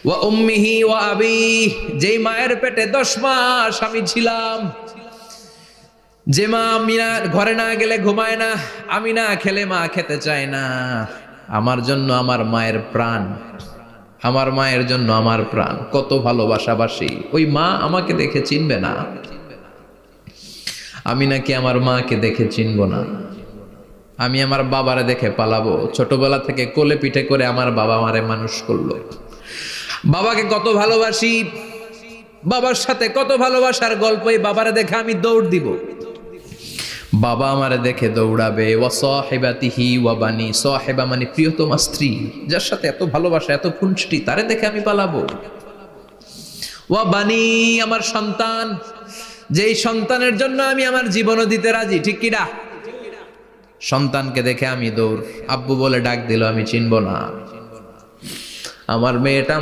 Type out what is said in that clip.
ওয়া উম্মিহি ওয়া আবিহি, যেই মায়ের পেটে 10 মাস আমি ছিলাম, যে মা আমি না ঘরে না গেলে ঘুমায় না, আমি না খেলে মা খেতে চায় না, আমার জন্য আমার মায়ের প্রাণ, আমার মায়ের জন্য আমার প্রাণ, কত ভালোবাসাবাসি। ওই মা আমাকে দেখে চিনবে না, আমি নাকি আমার মাকে দেখে চিনব না। আমি আমার বাবারে দেখে পালাবো। ছোটবেলা থেকে কোলে পিঠে করে আমার বাবা আমারে মানুষ করলো। বাবাকে কত ভালোবাসি, বাবার সাথে কত ভালোবাসার গল্প, এই বাবারে দেখে আমি দৌড় দিব, বাবা আমারে দেখে দৌড়াবে। ওয়া সাহিবাতিহি ওয়া বানি, সাহিবা মানে প্রিয়তমা স্ত্রী, যার সাথে এত ভালোবাসা এত খুনসুটি, তারে দেখে আমি পালাবো। ওয়া বানি, আমার সন্তান, যেই সন্তানের জন্য আমি আমার জীবনও দিতে রাজি, ঠিক কিনা? সন্তানকে দেখে আমি দৌড়। আব্বু বলে ডাক দিল, আমি চিনব না। আমার মেয়েটা